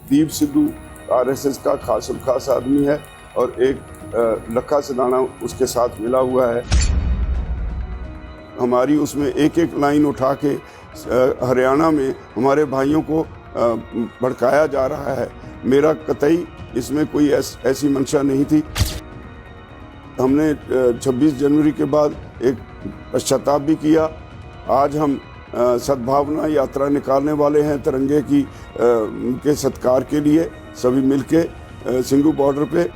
Deep Sidhu RSS का खासुल खास आदमी है और एक लखा सिदाना उसके साथ मिला हुआ है। हमारी उसमें एक एक लाइन उठा के हरियाणा में हमारे भाइयों को भड़काया जा रहा है। मेरा कतई इसमें कोई ऐसी मंशा नहीं थी। हमने 26 जनवरी के बाद एक पश्चाताप भी किया। आज हम सद्भावना यात्रा निकालने वाले हैं तिरंगे की के सत्कार के लिए, सभी मिलके ਸਿੰਘੂ ਬਾਰਡਰ पे।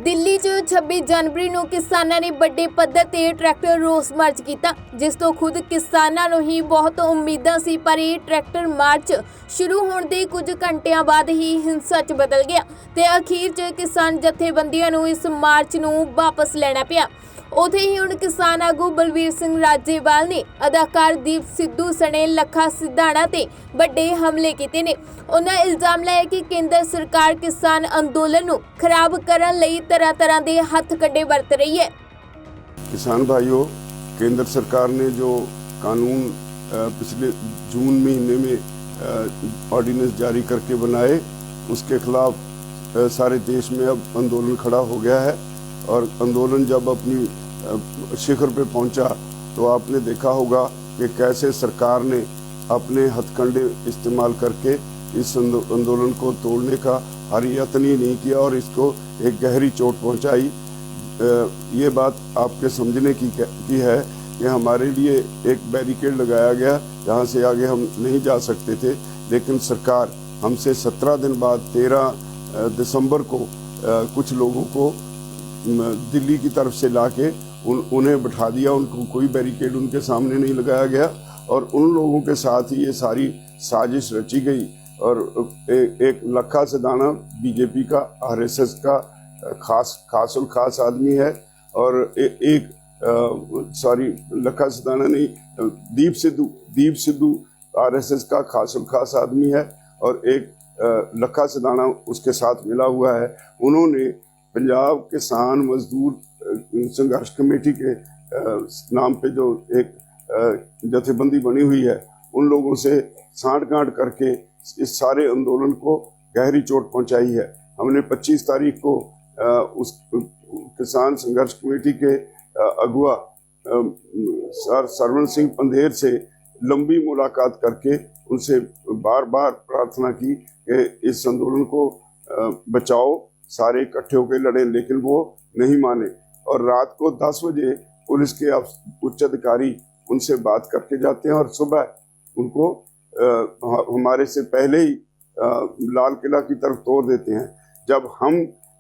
ਦਿੱਲੀ 'ਚ 26 ਜਨਵਰੀ ਨੂੰ ਕਿਸਾਨਾਂ ਨੇ ਵੱਡੇ ਪੱਧਰ ਤੇ ਟਰੈਕਟਰ ਰੋਸ ਮਾਰਚ ਕੀਤਾ, ਜਿਸ ਤੋਂ ਖੁਦ ਕਿਸਾਨਾਂ ਨੂੰ ਹੀ ਬਹੁਤ ਉਮੀਦਾਂ ਸੀ, ਪਰ ਇਹ ਟਰੈਕਟਰ ਮਾਰਚ ਸ਼ੁਰੂ ਹੋਣ ਦੇ ਕੁਝ ਘੰਟਿਆਂ ਬਾਅਦ ਹੀ ਹਿੰਸਾ 'ਚ ਬਦਲ ਗਿਆ ਤੇ ਅਖੀਰ 'ਚ ਕਿਸਾਨ ਜਥੇਬੰਦੀਆਂ ਨੂੰ ਇਸ ਮਾਰਚ ਨੂੰ ਵਾਪਸ ਲੈਣਾ ਪਿਆ। ਉੱਥੇ ਹੀ ਹੁਣ ਕਿਸਾਨ ਆਗੂ ਬਲਵੀਰ ਸਿੰਘ ਰਾਜੇਵਾਲ ਨੇ ਅਦਾਕਾਰ ਦੀਪ ਸਿੱਧੂ ਸਣੇ ਲੱਖਾ ਸਿਧਾਣਾ ਤੇ ਵੱਡੇ ਹਮਲੇ ਕੀਤੇ ਨੇ। ਉਹਨਾਂ ਇਲਜ਼ਾਮ ਲਾਇਆ ਕਿ ਕੇਂਦਰ ਸਰਕਾਰ ਕਿਸਾਨ ਅੰਦੋਲਨ ਨੂੰ ਖਰਾਬ ਕਰਨ ਲਈ तरह ਦੇ ਹੱਥ ਕੱਢੇ ਵਰਤ ਰਹੀ है। किसान भाइयों, केंद्र सरकार ने जो कानून पिछले जून महीने में ऑर्डिनेंस जारी करके बनाए, उसके खिलाफ सारे देश में अब आंदोलन खड़ा हो गया है। और आंदोलन जब अपनी शिखर पे पहुंचा तो आपने देखा होगा कि कैसे सरकार ने अपने हथकंडे इस्तेमाल करके इस आंदोलन को तोड़ने का हर यत्न ही नहीं किया और इसको एक गहरी चोट पहुंचाई। ये बात आपके समझने की है कि हमारे लिए एक बैरिकेड लगाया गया, जहां से आगे हम नहीं जा सकते थे, लेकिन सरकार हमसे 17 दिन बाद 13 दिसंबर को कुछ लोगों को दिल्ली की तरफ से लाके उन्हें बिठा दिया। उनको कोई बैरिकेड उनके सामने नहीं लगाया गया और उन लोगों के साथ ही ये सारी साजिश रची गई। और एक लखा सिदाना बीजेपी का आरएसएस का खासुल खास आदमी है और एक लखा सिदाना नहीं, दीप सिद्धू आरएसएस का खासुल खास आदमी है और एक लखा सिदाना उसके साथ मिला हुआ है। उन्होंने पंजाब किसान मजदूर संघर्ष कमेटी के नाम पे जो एक जथेबंदी बनी हुई है, उन लोगों से सांठ-गांठ करके इस सारे आंदोलन को गहरी चोट पहुंचाई है। हमने 25 तारीख को उस किसान संघर्ष कमेटी के अगुआ सर सरवण सिंह पंधेर से लंबी मुलाकात करके उनसे बार बार प्रार्थना की कि इस आंदोलन को बचाओ, सारे इकट्ठे होकर लड़े, लेकिन वो नहीं माने। और रात को 10 बजे पुलिस के उच्च अधिकारी उनसे बात करके जाते हैं और सुबह उनको हमारे से पहले ही लाल किला की तरफ तोड़ देते हैं। जब हम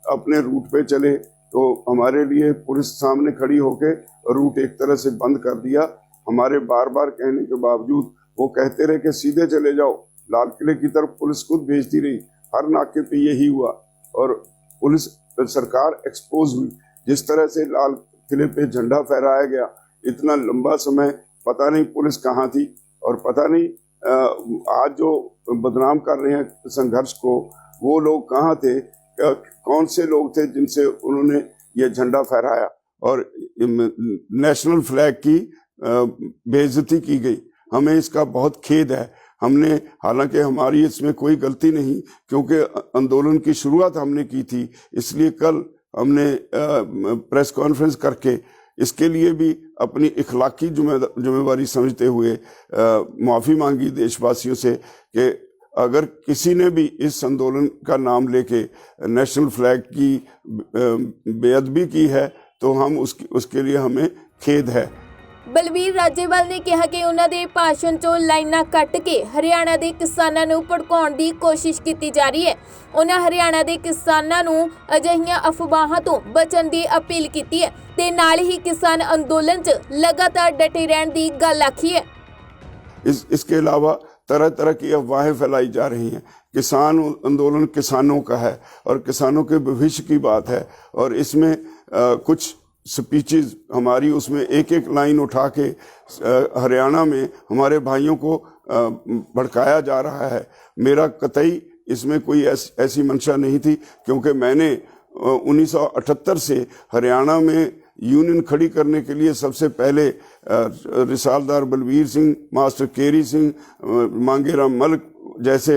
अपने रूट पे चले तो हमारे लिए पुलिस सामने खड़ी होके रूट एक तरह से बंद कर दिया। हमारे बार बार कहने के बावजूद वो कहते रहे कि सीधे चले जाओ। लाल किले की तरफ पुलिस खुद भेजती रही। हर नाके पे यही हुआ और पुलिस सरकार एक्सपोज हुई। जिस तरह से लाल किले पे झंडा फहराया गया, इतना लंबा समय पता नहीं पुलिस कहाँ थी और पता नहीं आज जो बदनाम कर रहे हैं संघर्ष को, वो लोग कहाँ थे, कौन से लोग थे जिनसे उन्होंने ये झंडा फहराया और नेशनल फ्लैग की बेइज्जती की गई। हमें इसका बहुत खेद है। हमने, हालांकि हमारी इसमें कोई गलती नहीं, क्योंकि आंदोलन की शुरुआत हमने की थी, इसलिए कल हमने प्रेस कॉन्फ्रेंस करके इसके लिए भी अपनी इखलाकी जिम्मेवारी समझते हुए माफ़ी मांगी देशवासियों से कि अगर किसी ने भी इस आंदोलन का नाम लेके नेशनल फ्लैग की बेअदबी की है तो हम उसके लिए हमें खेद है। ਬਲਵੀਰ ਰਾਜੇਵਾਲ ਨੇ ਕਿਹਾ ਕਿ ਉਹਨਾਂ ਦੇ ਭਾਸ਼ਣ 'ਚੋਂ ਲਾਈਨਾਂ ਕੱਟ ਕੇ ਹਰਿਆਣਾ ਦੇ ਕਿਸਾਨਾਂ ਨੂੰ ਭੜਕਾਉਣ ਦੀ ਕੋਸ਼ਿਸ਼ ਕੀਤੀ ਜਾ ਰਹੀ ਹੈ। ਉਹਨਾਂ ਹਰਿਆਣਾ ਦੇ ਕਿਸਾਨਾਂ ਨੂੰ ਅਜਿਹੀਆਂ ਅਫਵਾਹਾਂ ਤੋਂ ਬਚਣ ਦੀ ਅਪੀਲ ਕੀਤੀ ਹੈ ਤੇ ਨਾਲ ਹੀ ਕਿਸਾਨ ਅੰਦੋਲਨ 'ਚ ਲਗਾਤਾਰ ਡਟੇ ਰਹਿਣ ਦੀ ਗੱਲ ਆਖੀ ਹੈ। इसके अलावा तरह तरह की अफवाहें फैलाई जा रही हैं। किसान आंदोलन किसानों का है और किसानों के भविष्य की बात है और इसमें कुछ स्पीचेस हमारी उसमें एक एक लाइन उठा के हरियाणा में हमारे भाइयों को भड़काया जा रहा है। मेरा कतई इसमें कोई ऐसी मंशा नहीं थी, क्योंकि मैंने 1978 से हरियाणा में यूनियन खड़ी करने के लिए सबसे पहले रिसालदार बलवीर सिंह, मास्टर केरी सिंह, मांगेराम मलिक जैसे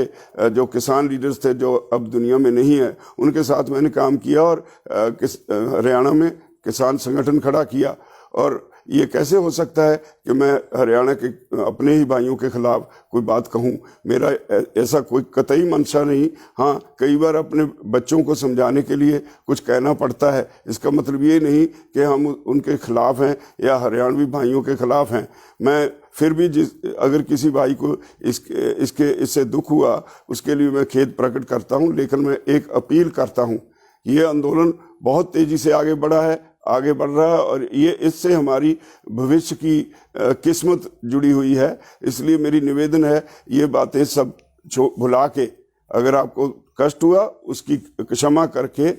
जो किसान लीडर्स थे जो अब दुनिया में नहीं है, उनके साथ मैंने काम किया और हरियाणा में किसान संगठन खड़ा किया। और ये कैसे हो सकता है कि मैं हरियाणा के अपने ही भाइयों के खिलाफ कोई बात कहूँ? मेरा ऐसा कोई कतई मंशा नहीं। हाँ, कई बार अपने बच्चों को समझाने के लिए कुछ कहना पड़ता है। इसका मतलब ये नहीं कि हम उनके खिलाफ हैं या हरियाणवी भाइयों के खिलाफ हैं। मैं फिर भी अगर किसी भाई को इससे दुख हुआ, उसके लिए मैं खेद प्रकट करता हूँ। लेकिन मैं एक अपील करता हूँ, ये आंदोलन बहुत तेजी से आगे बढ़ रहा है और ये इससे हमारी भविष्य की किस्मत जुड़ी हुई है। इसलिए मेरी निवेदन है, ये बातें सब भुला के, अगर आपको कष्ट हुआ उसकी क्षमा करके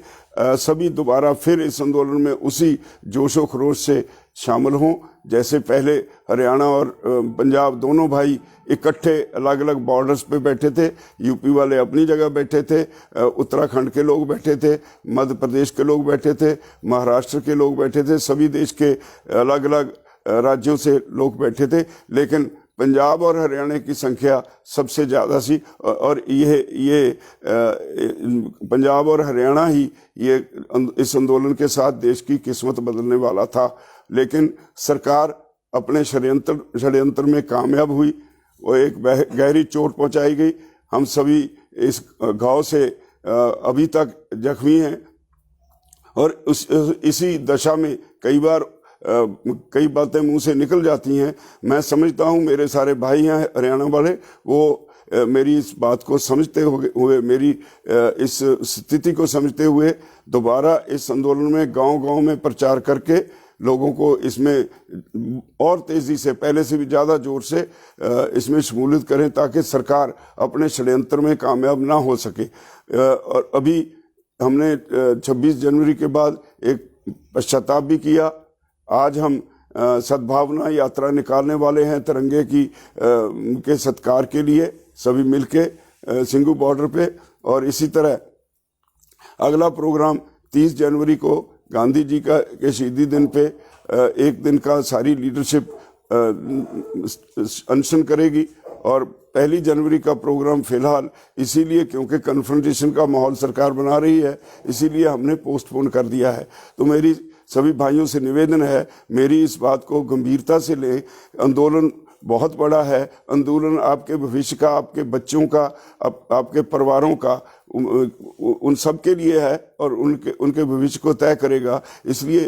सभी दोबारा फिर इस आंदोलन में उसी जोशो खरोश से शामिल हों जैसे पहले हरियाणा और पंजाब दोनों भाई इकट्ठे अलग अलग बॉर्डर्स पे बैठे थे। यूपी वाले अपनी जगह बैठे थे, उत्तराखंड के लोग बैठे थे, मध्य प्रदेश के लोग बैठे थे, महाराष्ट्र के लोग बैठे थे, सभी देश के अलग अलग राज्यों से लोग बैठे थे। लेकिन पंजाब और हरियाणा की संख्या सबसे ज़्यादा सी और ये पंजाब और हरियाणा ही ये इस आंदोलन के साथ देश की किस्मत बदलने वाला था। लेकिन सरकार अपने षड्यंत्र में कामयाब हुई, वो एक गहरी चोट पहुंचाई गई। हम सभी इस घाव से अभी तक जख्मी हैं और इसी दशा में कई बार कई बातें मुंह से निकल जाती हैं। मैं समझता हूं मेरे सारे भाई हैं हरियाणा वाले, वो मेरी इस बात को समझते हुए मेरी इस स्थिति को समझते हुए दोबारा इस आंदोलन में गांव-गांव में प्रचार करके लोगों को इसमें और तेजी से, पहले से भी ज़्यादा जोर से इसमें शमूलियत करें ताकि सरकार अपने षड्यंत्र में कामयाब ना हो सके। और अभी हमने 26 जनवरी के बाद एक पश्चाताप भी किया। आज हम सद्भावना यात्रा निकालने वाले हैं तिरंगे के सत्कार के लिए सभी मिलके सिंघू बॉर्डर पे। और इसी तरह अगला प्रोग्राम 30 जनवरी को गांधी जी के शहीदी दिन पे एक दिन का सारी लीडरशिप अनशन करेगी। और 1 जनवरी का प्रोग्राम फिलहाल इसीलिए क्योंकि कन्फ्रंटेशन का माहौल सरकार बना रही है, इसीलिए हमने पोस्टपोन कर दिया है। तो मेरी सभी भाइयों से निवेदन है, मेरी इस बात को गंभीरता से लें। आंदोलन बहुत बड़ा है, आंदोलन आपके भविष्य का, आपके बच्चों का, आपके परिवारों का, उन सब के लिए है और उनके भविष्य को तय करेगा। इसलिए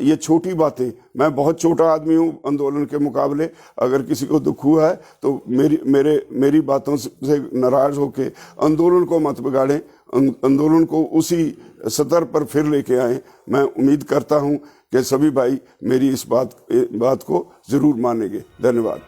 ये छोटी बातें, मैं बहुत छोटा आदमी हूँ आंदोलन के मुकाबले। अगर किसी को दुख हुआ है तो मेरी बातों से नाराज होके आंदोलन को मत बिगाड़ें, आंदोलन को उसी सतर पर फिर लेके आए। मैं उम्मीद करता हूं कि सभी भाई मेरी इस बात को जरूर मानेंगे। धन्यवाद।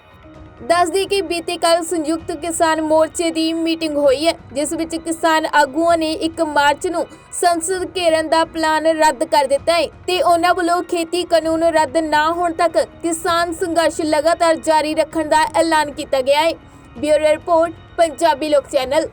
ਦੱਸ ਦਈਏ ਕਿ ਬੀਤੇ ਕੱਲ ਸੰਯੁਕਤ ਕਿਸਾਨ ਮੋਰਚੇ ਦੀ ਮੀਟਿੰਗ ਹੋਈ ਹੈ, ਜਿਸ ਵਿੱਚ ਕਿਸਾਨ ਆਗੂਆਂ ਨੇ ਇੱਕ ਮਾਰਚ ਨੂੰ ਸੰਸਦ ਘੇਰਨ ਦਾ ਪਲਾਨ ਰੱਦ ਕਰ ਦਿੱਤਾ ਹੈ ਤੇ ਉਹਨਾਂ ਵੱਲੋਂ ਖੇਤੀ ਕਾਨੂੰਨ ਰੱਦ ਨਾ ਹੋਣ ਤੱਕ ਕਿਸਾਨ ਸੰਘਰਸ਼ ਲਗਾਤਾਰ ਜਾਰੀ ਰੱਖਣ ਦਾ ਐਲਾਨ ਕੀਤਾ ਗਿਆ ਹੈ। ਬਿਊਰੋ ਰਿਪੋਰਟ, ਪੰਜਾਬੀ ਲੋਕ ਚੈਨਲ।